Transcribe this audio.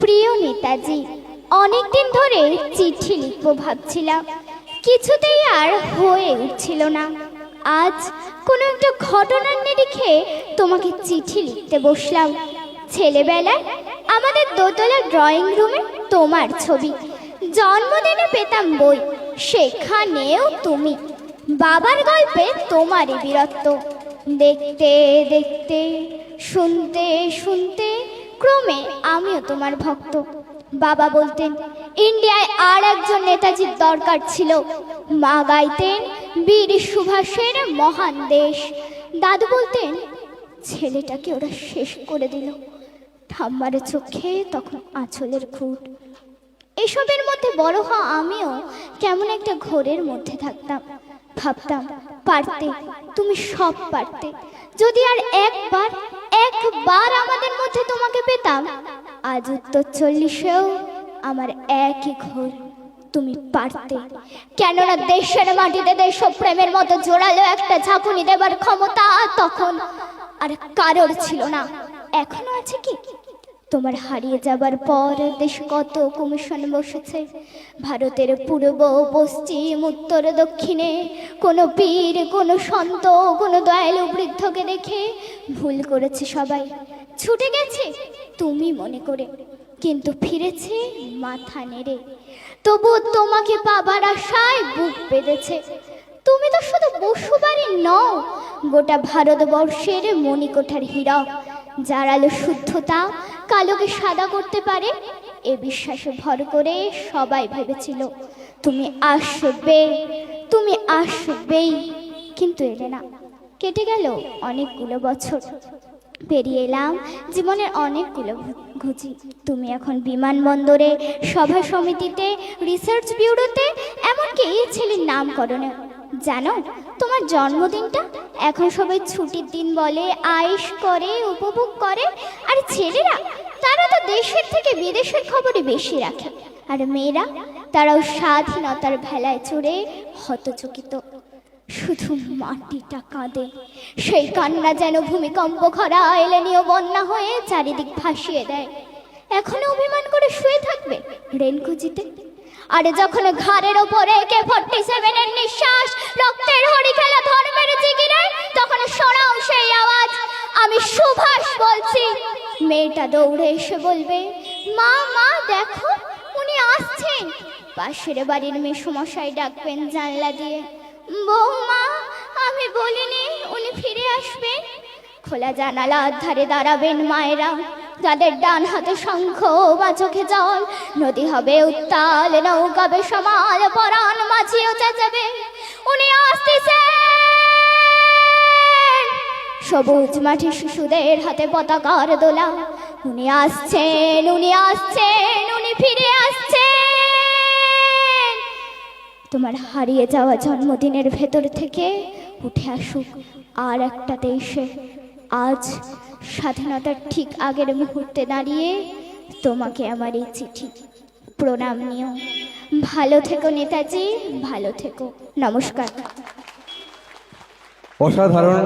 প্রিয় নেতাজি, অনেকদিন ধরে চিঠি লিখবো ভাবছিলাম, কিছুতেই আর হয়ে উঠছিল না। আজ কোনো একটা ঘটনার নিরিখে তোমাকে চিঠি লিখতে বসলাম। ছেলেবেলায় আমাদের দোতলা ড্রয়িং রুমে তোমার ছবি, জন্মদিনে পেতাম বই, সেখানেও তুমি। বাবার গল্পে তোমারই বীরত্ব, দেখতে দেখতে, শুনতে শুনতে ক্রমে আমিও তোমার ভক্ত। বাবা বলতেন ইন্ডিয়ায় আর একজন নেতাজির দরকার ছিল। মা গাইতেন বীর সুভাষের মহান দেশ। দাদু বলতেন ছেলেটাকে ওরা শেষ করে দিল। ঠাম্মার চোখে তখন আঁচলের খুঁট। এসবের মধ্যে বড় হওয়া আমিও কেমন একটা ঘোরের মধ্যে থাকতাম। ভাবতাম পারতে, তুমি সব পারতে। যদি আর একবার আমাদের মধ্যে তোমাকে পেতাম। আজ উত্তর 40-এও আমার একই ঘোর, তুমি পারতে। কেননা দেশের মাটিতে দেশপ্রেমের মতো জোরালো একটা ঝাঁকুনি দেবার ক্ষমতা তখন আর কারোর ছিল না। এখনো আছে কি? তোমার হারিয়ে যাবার পর দেশে কত কমিশন বসেছে, ভারতের পূর্ব পশ্চিম উত্তর দক্ষিণে। কোনো পীর, কোনো সন্ত, কোনো দয়ালু বৃদ্ধকে দেখে ভুল করেছে সবাই, ছুটে গেছে তুমি মনে করে, কিন্তু ফিরেছে মাথা নেড়ে। তবু তোমাকে পাবার আশায় বুক বেঁধেছে। তুমি তো শুধু বসুবাড়ি নও, গোটা ভারতবর্ষের মণিকোঠার হীরক, যার আলো শুদ্ধতা কালোকে সাদা করতে পারে। এ বিশ্বাসে ভর করে সবাই ভেবেছিল তুমি আসবে, তুমি আসবেই, কিন্তু এলে না। কেটে গেল অনেকগুলো বছর, পেরিয়ে এলাম জীবনের অনেকগুলো ঘুচি। তুমি এখন বিমানবন্দরে, সভা সমিতিতে, রিসার্চ ব্যুরোতে, এমনকি ছেলের নামকরণে। জানো তোমার জন্মদিনটা এখন সবাই ছুটির দিন বলে, আয়েশ করে, উপভোগ করে। আর ছেলেরা, তারা তো দেশের থেকে বিদেশের খবরই বেশি রাখে। আর মেয়েরা, তারাও স্বাধীনতার ভেলায় চড়ে হতচকিত। শুধু মাটিটা কাঁদে, সেই কান্না যেন ভূমিকম্প, খরা এলে নিয়ে বন্যা হয়ে চারিদিক ভাসিয়ে দেয়। এখনো অভিমান করে শুয়ে থাকবে রেনকুজিতে? আরে যখন ঘাড়ের ওপরে AK-47-এর নিঃশ্বাস, রক্তের হরি খেলা ধর্মের জিগিরায়, তখন শোনাও সেই আওয়াজ, আমি সুভাষ বলছি। মেয়েটা দৌড়ে এসে বলবে, মা মা দেখো উনি আসছেন। পাশের বাড়ির মেসোমশাই ডাকবেন জানলা দিয়ে, বৌমা আমি বলিনি উনি ফিরে আসবেন। খোলা জানালার ধারে দাঁড়াবেন মায়েরা, তাদের ডান হাতে শঙ্খ বা চোখে জল। নদী হবে উত্তাল, নৌকাবে সমাল, পরাণ মাঝিও চেঁচাবে, উনি আসতেছেন। সবুজ মাঠে শিশুদের হাতে পতাকার দোলা, উনি আসছেন, উনি আসছেন, উনি ফিরে আসছেন। তোমার হারিয়ে যাওয়া জন্মদিনের ভেতর থেকে উঠে আসুক আর একটা দেশে। আজ স্বাধীনতার ঠিক আগের মুহূর্তে দাঁড়িয়ে তোমাকে আমার এই চিঠি, প্রণাম নিও। ভালো থেকো নেতাজি, ভালো থেকো। নমস্কার। অসাধারণ।